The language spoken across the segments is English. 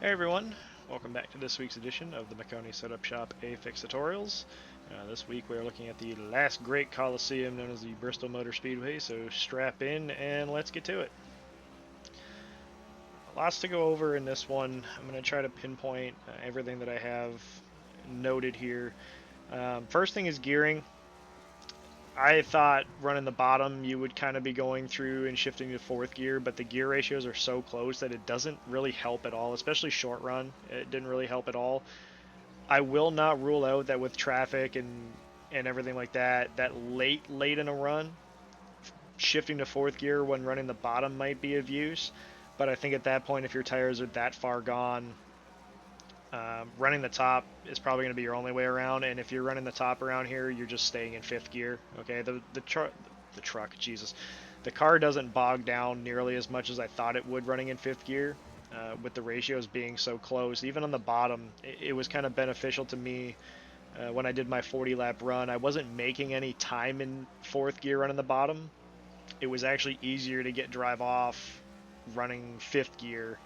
Hey everyone, welcome back to this week's edition of the Maconi Setup Shop A-Fix Tutorials. This week we are looking at the last great Coliseum known as the Bristol Motor Speedway, so strap in and let's get to it. Lots to go over in this one. I'm going to try to pinpoint everything that I have noted here. First thing is gearing. I thought running the bottom you would kind of be going through and shifting to fourth gear, but the gear ratios are so close that it doesn't really help at all, especially short run. It didn't really help at all. I will not rule out that with traffic and everything like that, that late in a run, shifting to fourth gear when running the bottom might be of use. But I think at that point, if your tires are that far gone, running the top is probably going to be your only way around, and if you're running the top around here, you're just staying in fifth gear. Okay, the truck, Jesus, the car doesn't bog down nearly as much as I thought it would running in fifth gear, with the ratios being so close. Even on the bottom, it was kind of beneficial to me. When I did my 40 lap run, I wasn't making any time in fourth gear running the bottom. It was actually easier to get drive off running fifth gear.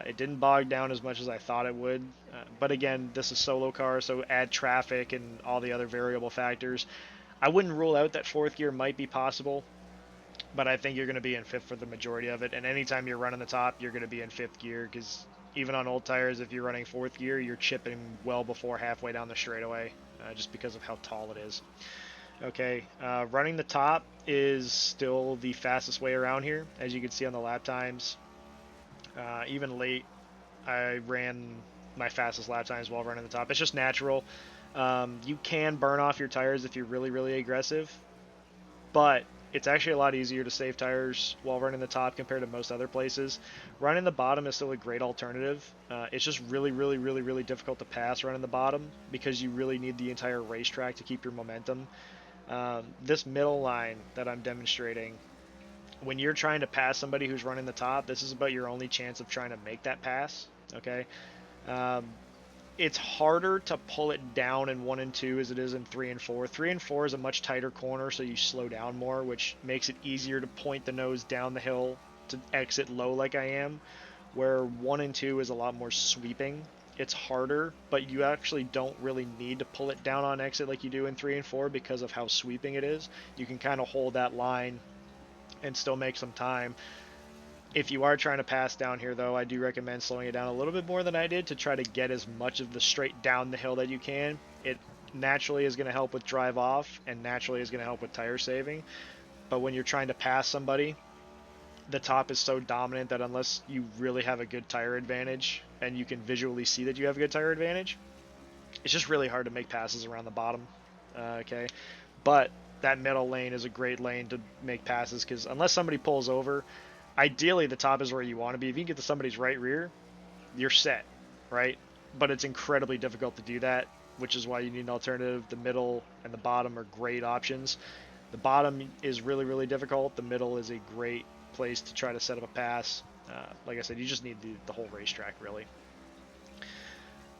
It didn't bog down as much as I thought it would, but again, this is solo car, so add traffic and all the other variable factors. I wouldn't rule out that fourth gear might be possible, but I think you're going to be in fifth for the majority of it. And anytime you're running the top, you're going to be in fifth gear, because even on old tires, if you're running fourth gear, you're chipping well before halfway down the straightaway, just because of how tall it is. Okay, running the top is still the fastest way around here, as you can see on the lap times. Even late, I ran my fastest lap times while running the top. It's just natural. You can burn off your tires if you're really aggressive, but it's actually a lot easier to save tires while running the top compared to most other places. Running the bottom is still a great alternative. It's just really difficult to pass running the bottom, because you really need the entire racetrack to keep your momentum. This middle line that I'm demonstrating, when you're trying to pass somebody who's running the top, this is about your only chance of trying to make that pass. Okay, um, it's harder to pull it down in 1 and 2 as it is in 3 and 4. 3 and 4 is a much tighter corner, so you slow down more, which makes it easier to point the nose down the hill to exit low like I am, where 1 and 2 is a lot more sweeping. It's harder, but you actually don't really need to pull it down on exit like you do in 3 and 4 because of how sweeping it is. You can kind of hold that line and still make some time. If you are trying to pass down here, though, I do recommend slowing it down a little bit more than I did to try to get as much of the straight down the hill that you can. It naturally is going to help with drive off, and naturally is going to help with tire saving. But when you're trying to pass somebody, the top is so dominant that unless you really have a good tire advantage and you can visually see that you have a good tire advantage, it's just really hard to make passes around the bottom. Okay, but that middle lane is a great lane to make passes, because unless somebody pulls over, ideally the top is where you want to be. If you can get to somebody's right rear, you're set, right? But it's incredibly difficult to do that, which is why you need an alternative. The middle and the bottom are great options. The bottom is really difficult. The middle is a great place to try to set up a pass. Like I said, you just need the whole racetrack, really.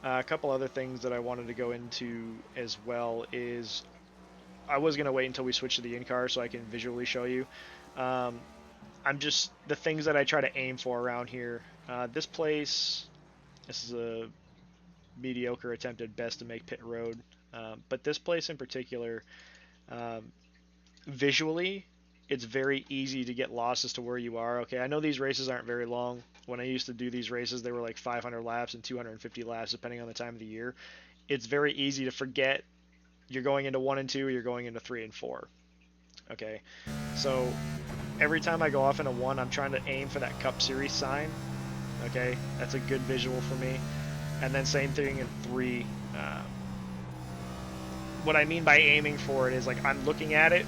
A couple other things that I wanted to go into as well is, I was going to wait until we switch to the in-car so I can visually show you. I'm just, the things that I try to aim for around here. This place, this is a mediocre attempt at best to make pit road. But this place in particular, visually, it's very easy to get lost as to where you are. Okay, I know these races aren't very long. When I used to do these races, they were like 500 laps and 250 laps, depending on the time of the year. It's very easy to forget you're going into 1 and 2, or you're going into 3 and 4. Okay, so every time I go off into 1, I'm trying to aim for that Cup Series sign. Okay, that's a good visual for me. And then same thing in 3. What I mean by aiming for it is, like, I'm looking at it,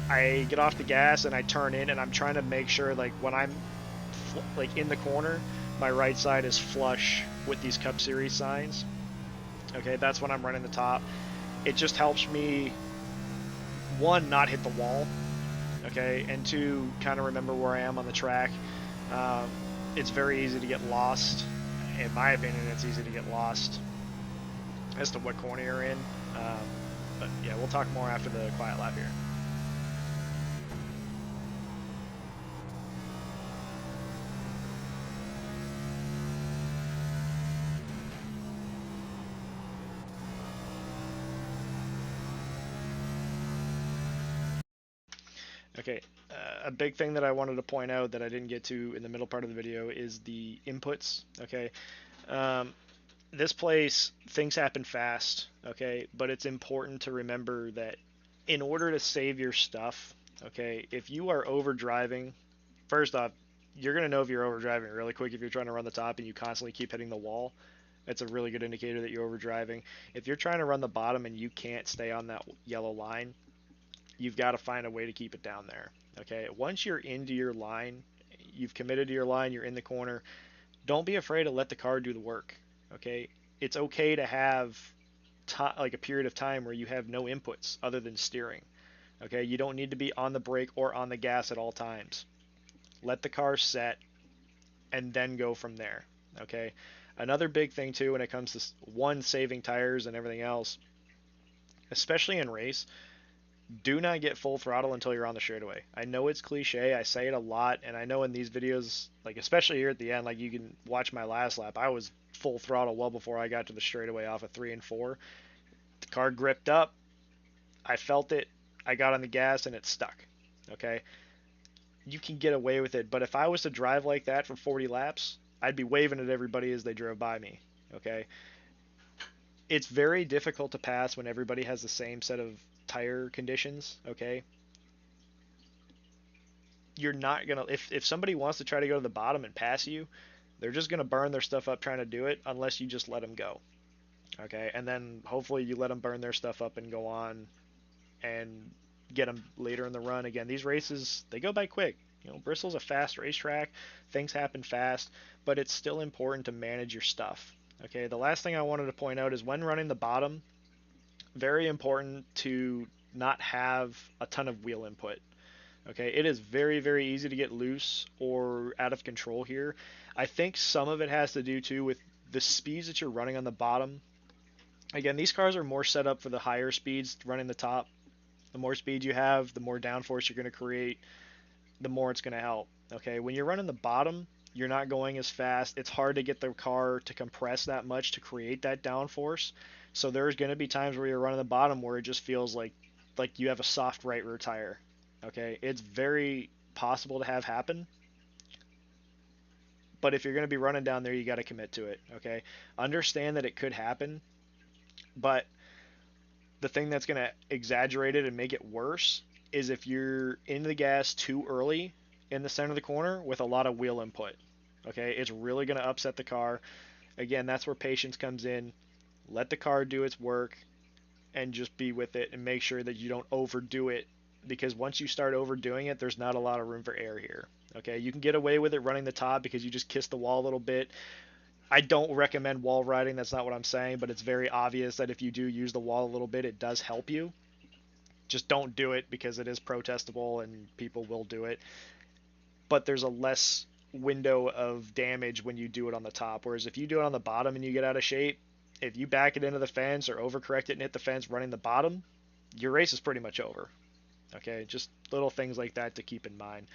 I get off the gas and I turn in, and I'm trying to make sure, like, when I'm like in the corner, my right side is flush with these Cup Series signs. Okay, that's when I'm running the top. It just helps me, 1, not hit the wall, okay, and 2, kind of remember where I am on the track. It's very easy to get lost. In my opinion, it's easy to get lost as to what corner you're in. But yeah, we'll talk more after the quiet lap here. Okay, a big thing that I wanted to point out that I didn't get to in the middle part of the video is the inputs. Okay, um, this place, things happen fast. Okay, but it's important to remember that in order to save your stuff, okay, if you are overdriving, first off, you're gonna know if you're overdriving really quick if you're trying to run the top and you constantly keep hitting the wall. That's a really good indicator that you're overdriving. If you're trying to run the bottom and you can't stay on that yellow line, you've got to find a way to keep it down there. Okay, once you're into your line, you've committed to your line, you're in the corner, don't be afraid to let the car do the work. Okay, it's okay to have like a period of time where you have no inputs other than steering. Okay, you don't need to be on the brake or on the gas at all times. Let the car set and then go from there. Okay, another big thing too when it comes to one, saving tires and everything else, especially in race, do not get full throttle until you're on the straightaway. I know it's cliche, I say it a lot, and I know in these videos, like especially here at the end, like you can watch my last lap, I was full throttle well before I got to the straightaway off of 3 and 4. The car gripped up, I felt it, I got on the gas and it stuck. Okay, you can get away with it, but if I was to drive like that for 40 laps, I'd be waving at everybody as they drove by me. Okay, it's very difficult to pass when everybody has the same set of tire conditions. Okay, you're not gonna, if somebody wants to try to go to the bottom and pass you, they're just gonna burn their stuff up trying to do it unless you just let them go. Okay, and then hopefully you let them burn their stuff up and go on and get them later in the run. Again, these races, they go by quick. You know, Bristol's a fast racetrack, things happen fast, but it's still important to manage your stuff. Okay, the last thing I wanted to point out is when running the bottom, very important to not have a ton of wheel input. Okay, it is very, very easy to get loose or out of control here. I think some of it has to do too with the speeds that you're running on the bottom. Again, these cars are more set up for the higher speeds running the top. The more speed you have, the more downforce you're going to create, the more it's going to help. Okay, when you're running the bottom, you're not going as fast. It's hard to get the car to compress that much to create that downforce. So there's going to be times where you're running the bottom where it just feels like you have a soft right rear tire. Okay, it's very possible to have happen, but if you're going to be running down there, you got to commit to it. Okay, understand that it could happen, but the thing that's going to exaggerate it and make it worse is if you're in the gas too early in the center of the corner with a lot of wheel input. Okay, it's really going to upset the car. Again, that's where patience comes in. Let the car do its work and just be with it and make sure that you don't overdo it, because once you start overdoing it, there's not a lot of room for error here. Okay, you can get away with it running the top because you just kiss the wall a little bit. I don't recommend wall riding, that's not what I'm saying, but it's very obvious that if you do use the wall a little bit, it does help you. Just don't do it because it is protestable and people will do it. But there's a less window of damage when you do it on the top. Whereas if you do it on the bottom and you get out of shape, if you back it into the fence or overcorrect it and hit the fence running the bottom, your race is pretty much over. Okay, just little things like that to keep in mind.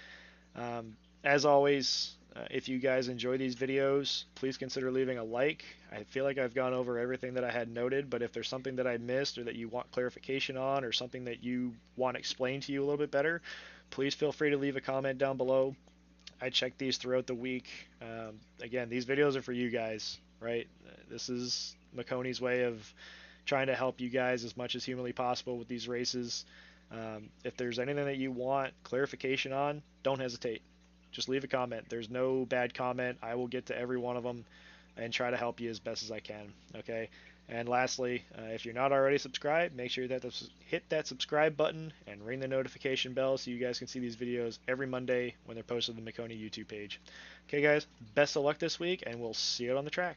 As always, if you guys enjoy these videos, please consider leaving a like. I feel like I've gone over everything that I had noted, but if there's something that I missed or that you want clarification on or something that you want explained to you a little bit better, please feel free to leave a comment down below. I check these throughout the week. Again, these videos are for you guys, right? This is Maconi's way of trying to help you guys as much as humanly possible with these races. If there's anything that you want clarification on, don't hesitate. Just leave a comment. There's no bad comment. I will get to every one of them and try to help you as best as I can. Okay. And lastly, if you're not already subscribed, make sure that hit that subscribe button and ring the notification bell so you guys can see these videos every Monday when they're posted on the Maconi YouTube page. Okay, guys, best of luck this week, and we'll see you on the track.